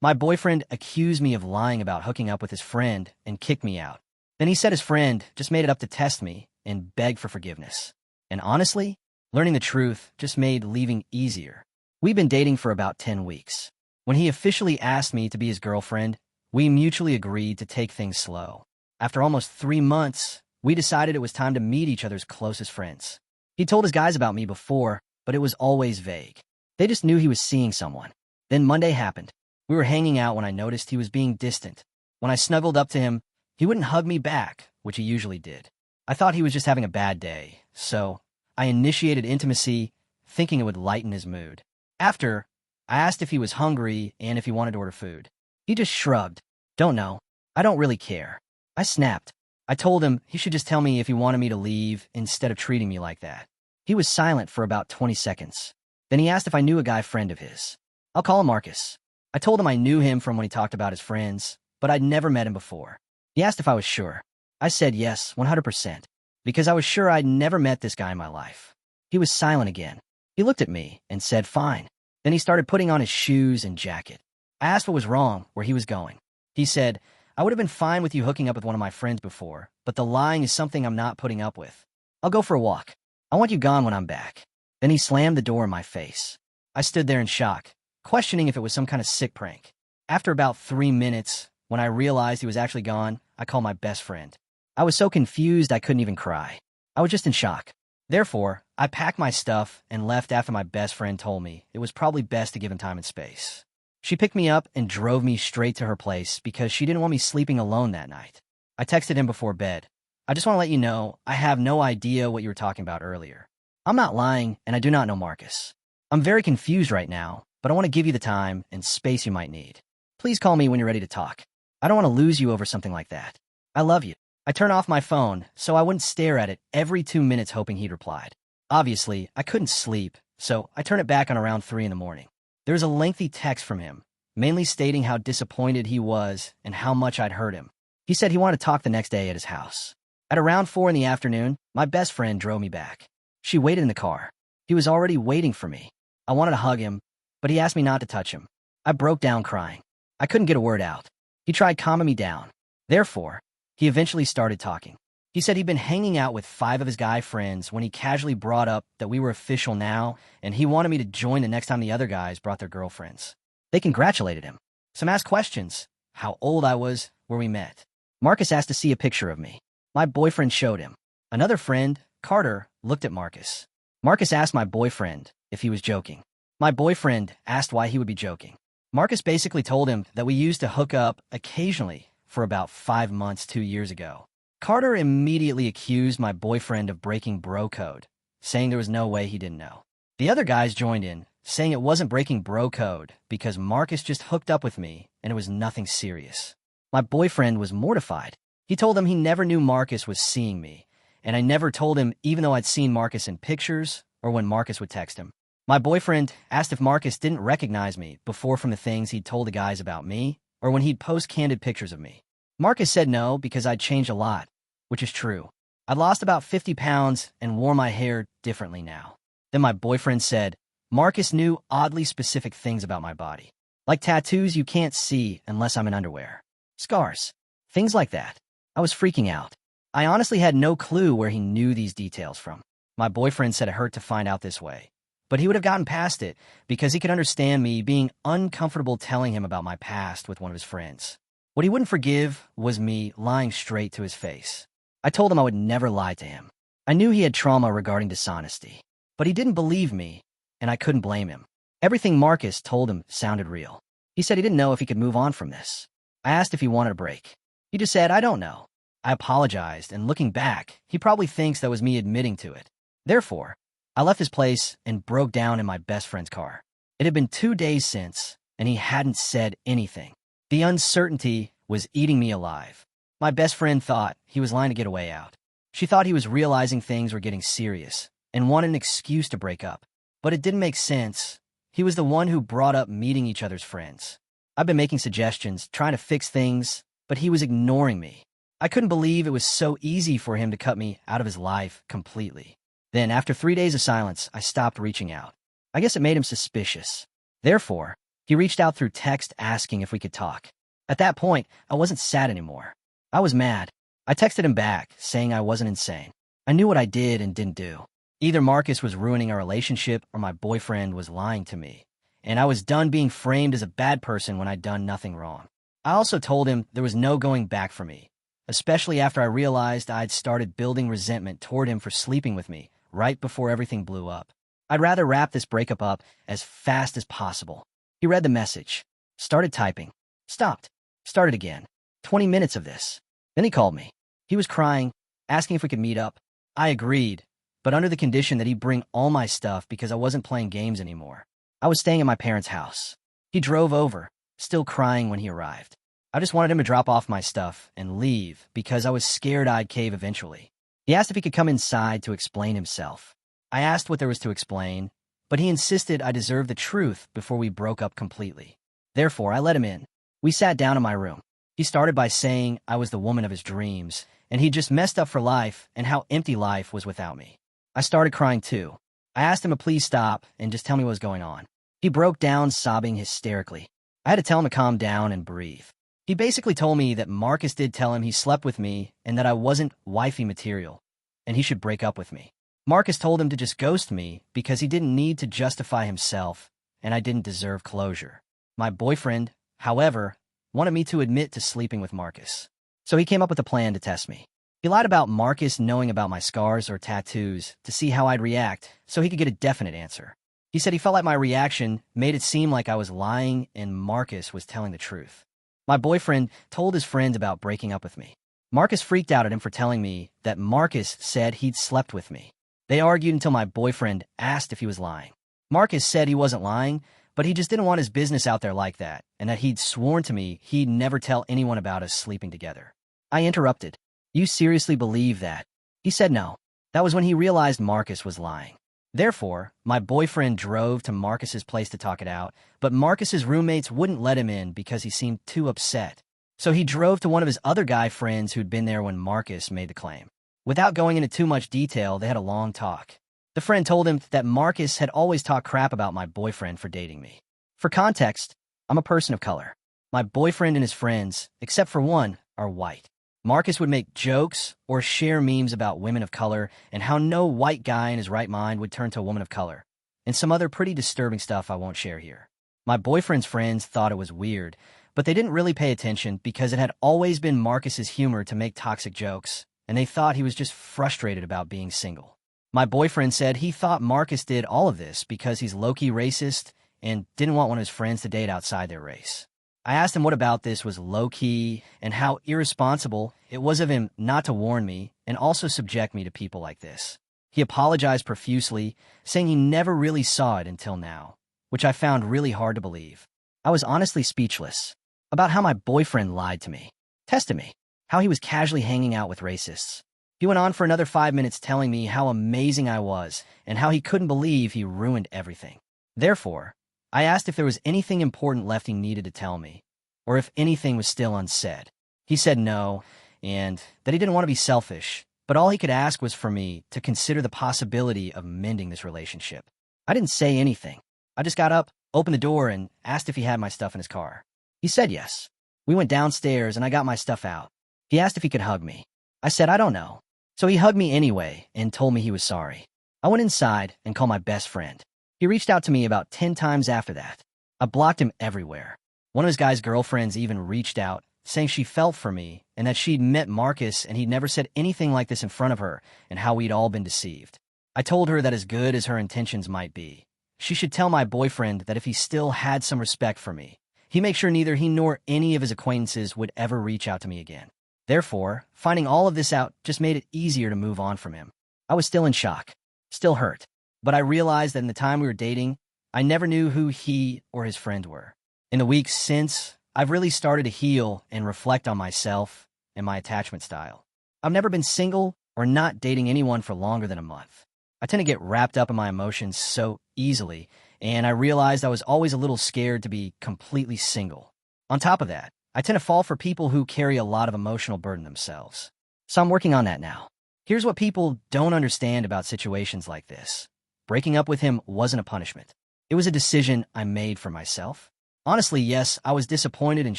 My boyfriend accused me of lying about hooking up with his friend and kicked me out. Then he said his friend just made it up to test me and beg for forgiveness. And honestly, learning the truth just made leaving easier. We've been dating for about 10 weeks. When he officially asked me to be his girlfriend, we mutually agreed to take things slow. After almost 3 months, we decided it was time to meet each other's closest friends. He told his guys about me before, but it was always vague. They just knew he was seeing someone. Then Monday happened. We were hanging out when I noticed he was being distant. When I snuggled up to him, he wouldn't hug me back, which he usually did. I thought he was just having a bad day, so I initiated intimacy, thinking it would lighten his mood. After, I asked if he was hungry and if he wanted to order food. He just shrugged. Don't know. I don't really care. I snapped. I told him he should just tell me if he wanted me to leave instead of treating me like that. He was silent for about 20 seconds. Then he asked if I knew a guy friend of his. I'll call him Marcus. I told him I knew him from when he talked about his friends, but I'd never met him before. He asked if I was sure. I said yes, 100%, because I was sure I'd never met this guy in my life. He was silent again. He looked at me and said fine. Then he started putting on his shoes and jacket. I asked what was wrong, where he was going. He said, I would have been fine with you hooking up with one of my friends before, but the lying is something I'm not putting up with. I'll go for a walk. I want you gone when I'm back. Then he slammed the door in my face. I stood there in shock, questioning if it was some kind of sick prank. After about 3 minutes, when I realized he was actually gone, I called my best friend. I was so confused I couldn't even cry. I was just in shock. Therefore, I packed my stuff and left after my best friend told me it was probably best to give him time and space. She picked me up and drove me straight to her place because she didn't want me sleeping alone that night. I texted him before bed. I just want to let you know, I have no idea what you were talking about earlier. I'm not lying, and I do not know Marcus. I'm very confused right now, but I want to give you the time and space you might need. Please call me when you're ready to talk. I don't want to lose you over something like that. I love you. I turned off my phone so I wouldn't stare at it every 2 minutes hoping he'd replied. Obviously, I couldn't sleep, so I turned it back on around 3 in the morning. There was a lengthy text from him, mainly stating how disappointed he was and how much I'd hurt him. He said he wanted to talk the next day at his house. At around 4 in the afternoon, my best friend drove me back. She waited in the car. He was already waiting for me. I wanted to hug him, but he asked me not to touch him. I broke down crying. I couldn't get a word out. He tried calming me down. Therefore, he eventually started talking. He said he'd been hanging out with 5 of his guy friends when he casually brought up that we were official now, and he wanted me to join the next time the other guys brought their girlfriends. They congratulated him. Some asked questions, how old I was, where we met. Marcus asked to see a picture of me. My boyfriend showed him. Another friend, Carter, looked at Marcus. Marcus asked my boyfriend if he was joking. My boyfriend asked why he would be joking. Marcus basically told him that we used to hook up occasionally for about 5 months 2 years ago. Carter immediately accused my boyfriend of breaking bro code, saying there was no way he didn't know. The other guys joined in, saying it wasn't breaking bro code because Marcus just hooked up with me and it was nothing serious. My boyfriend was mortified. He told them he never knew Marcus was seeing me, and I never told him even though I'd seen Marcus in pictures or when Marcus would text him. My boyfriend asked if Marcus didn't recognize me before from the things he'd told the guys about me or when he'd post candid pictures of me. Marcus said no because I'd changed a lot, which is true. I'd lost about 50 pounds and wore my hair differently now. Then my boyfriend said Marcus knew oddly specific things about my body, like tattoos you can't see unless I'm in underwear, scars, things like that. I was freaking out. I honestly had no clue where he knew these details from. My boyfriend said it hurt to find out this way, but he would have gotten past it because he could understand me being uncomfortable telling him about my past with one of his friends. What he wouldn't forgive was me lying straight to his face. I told him I would never lie to him. I knew he had trauma regarding dishonesty, but he didn't believe me, and I couldn't blame him. Everything Marcus told him sounded real. He said he didn't know if he could move on from this. I asked if he wanted a break. He just said, I don't know. I apologized, and looking back, he probably thinks that was me admitting to it. Therefore, I left his place and broke down in my best friend's car. It had been 2 days since, and he hadn't said anything. The uncertainty was eating me alive. My best friend thought he was lying to get a way out. She thought he was realizing things were getting serious and wanted an excuse to break up. But it didn't make sense. He was the one who brought up meeting each other's friends. I've been making suggestions, trying to fix things, but he was ignoring me. I couldn't believe it was so easy for him to cut me out of his life completely. Then, after 3 days of silence, I stopped reaching out. I guess it made him suspicious. Therefore, He reached out through text asking if we could talk. At that point, I wasn't sad anymore. I was mad. I texted him back, saying I wasn't insane. I knew what I did and didn't do. Either Marcus was ruining our relationship or my boyfriend was lying to me, and I was done being framed as a bad person when I'd done nothing wrong. I also told him there was no going back for me, especially after I realized I'd started building resentment toward him for sleeping with me right before everything blew up. I'd rather wrap this breakup up as fast as possible. He read the message, started typing, stopped, started again. 20 minutes of this. Then he called me. He was crying, asking if we could meet up. I agreed, but under the condition that he'd bring all my stuff because I wasn't playing games anymore. I was staying at my parents' house. He drove over, still crying when he arrived. I just wanted him to drop off my stuff and leave because I was scared I'd cave eventually. He asked if he could come inside to explain himself. I asked what there was to explain, but he insisted I deserved the truth before we broke up completely. Therefore, I let him in. We sat down in my room. He started by saying I was the woman of his dreams, and he'd just messed up for life and how empty life was without me. I started crying too. I asked him to please stop and just tell me what was going on. He broke down, sobbing hysterically. I had to tell him to calm down and breathe. He basically told me that Marcus did tell him he slept with me and that I wasn't wifey material, and he should break up with me. Marcus told him to just ghost me because he didn't need to justify himself, and I didn't deserve closure. My boyfriend, however, wanted me to admit to sleeping with Marcus. So he came up with a plan to test me. He lied about Marcus knowing about my scars or tattoos to see how I'd react so he could get a definite answer. He said he felt like my reaction made it seem like I was lying and Marcus was telling the truth. My boyfriend told his friends about breaking up with me. Marcus freaked out at him for telling me that Marcus said he'd slept with me. They argued until my boyfriend asked if he was lying. Marcus said he wasn't lying, but he just didn't want his business out there like that, and that he'd sworn to me he'd never tell anyone about us sleeping together. I interrupted. You seriously believe that? He said no. That was when he realized Marcus was lying. Therefore, my boyfriend drove to Marcus's place to talk it out, but Marcus's roommates wouldn't let him in because he seemed too upset. So he drove to one of his other guy friends who'd been there when Marcus made the claim. Without going into too much detail, they had a long talk. The friend told him that Marcus had always talked crap about my boyfriend for dating me. For context, I'm a person of color. My boyfriend and his friends, except for one, are white. Marcus would make jokes or share memes about women of color and how no white guy in his right mind would turn to a woman of color, and some other pretty disturbing stuff I won't share here. My boyfriend's friends thought it was weird, but they didn't really pay attention because it had always been Marcus's humor to make toxic jokes, and they thought he was just frustrated about being single. My boyfriend said he thought Marcus did all of this because he's low-key racist and didn't want one of his friends to date outside their race. I asked him what about this was low-key and how irresponsible it was of him not to warn me and also subject me to people like this. He apologized profusely, saying he never really saw it until now, which I found really hard to believe. I was honestly speechless about how my boyfriend lied to me, tested me, how he was casually hanging out with racists. He went on for another 5 minutes telling me how amazing I was and how he couldn't believe he ruined everything. Therefore, I asked if there was anything important left he needed to tell me, or if anything was still unsaid. He said no, and that he didn't want to be selfish, but all he could ask was for me to consider the possibility of mending this relationship. I didn't say anything. I just got up, opened the door, and asked if he had my stuff in his car. He said yes. We went downstairs, and I got my stuff out. He asked if he could hug me. I said I don't know. So he hugged me anyway and told me he was sorry. I went inside and called my best friend. He reached out to me about 10 times after that. I blocked him everywhere. One of his guy's girlfriends even reached out, saying she felt for me and that she'd met Marcus and he'd never said anything like this in front of her and how we'd all been deceived. I told her that as good as her intentions might be, she should tell my boyfriend that if he still had some respect for me, he'd make sure neither he nor any of his acquaintances would ever reach out to me again. Therefore, finding all of this out just made it easier to move on from him. I was still in shock, still hurt. But I realized that in the time we were dating, I never knew who he or his friend were. In the weeks since, I've really started to heal and reflect on myself and my attachment style. I've never been single or not dating anyone for longer than a month. I tend to get wrapped up in my emotions so easily, and I realized I was always a little scared to be completely single. On top of that, I tend to fall for people who carry a lot of emotional burden themselves. So I'm working on that now. Here's what people don't understand about situations like this. Breaking up with him wasn't a punishment. It was a decision I made for myself. Honestly, yes, I was disappointed and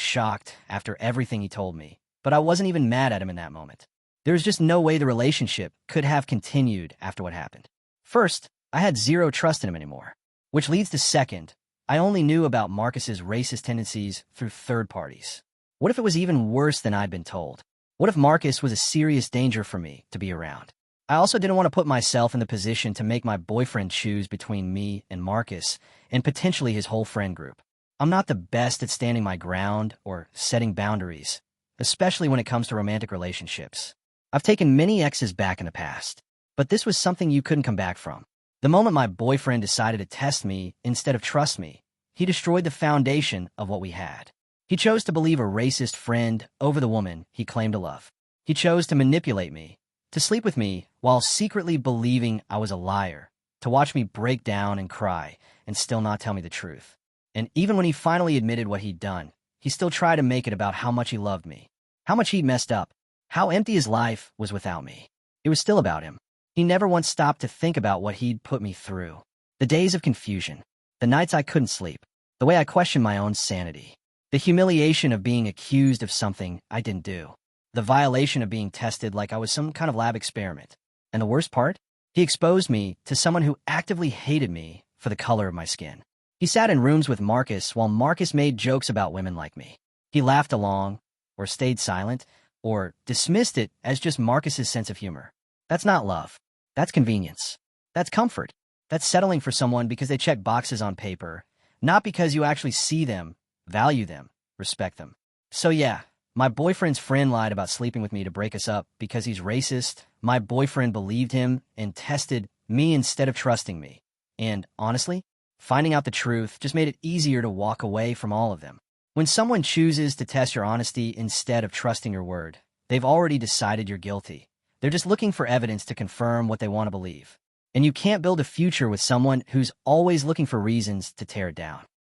shocked after everything he told me, but I wasn't even mad at him in that moment. There was just no way the relationship could have continued after what happened. First, I had zero trust in him anymore. Which leads to second, I only knew about Marcus's racist tendencies through third parties. What if it was even worse than I'd been told? What if Marcus was a serious danger for me to be around? I also didn't want to put myself in the position to make my boyfriend choose between me and Marcus and potentially his whole friend group. I'm not the best at standing my ground or setting boundaries, especially when it comes to romantic relationships. I've taken many exes back in the past, but this was something you couldn't come back from. The moment my boyfriend decided to test me instead of trust me, he destroyed the foundation of what we had. He chose to believe a racist friend over the woman he claimed to love. He chose to manipulate me, to sleep with me while secretly believing I was a liar, to watch me break down and cry and still not tell me the truth. And even when he finally admitted what he'd done, he still tried to make it about how much he loved me, how much he'd messed up, how empty his life was without me. It was still about him. He never once stopped to think about what he'd put me through. The days of confusion, the nights I couldn't sleep, the way I questioned my own sanity, the humiliation of being accused of something I didn't do, the violation of being tested like I was some kind of lab experiment. And the worst part? He exposed me to someone who actively hated me for the color of my skin. He sat in rooms with Marcus while Marcus made jokes about women like me. He laughed along, or stayed silent, or dismissed it as just Marcus's sense of humor. That's not love. That's convenience. That's comfort. That's settling for someone because they check boxes on paper, not because you actually see them, value them, respect them. So yeah, my boyfriend's friend lied about sleeping with me to break us up because he's racist. My boyfriend believed him and tested me instead of trusting me. And honestly, finding out the truth just made it easier to walk away from all of them. When someone chooses to test your honesty instead of trusting your word, they've already decided you're guilty. They're just looking for evidence to confirm what they want to believe. And you can't build a future with someone who's always looking for reasons to tear it down.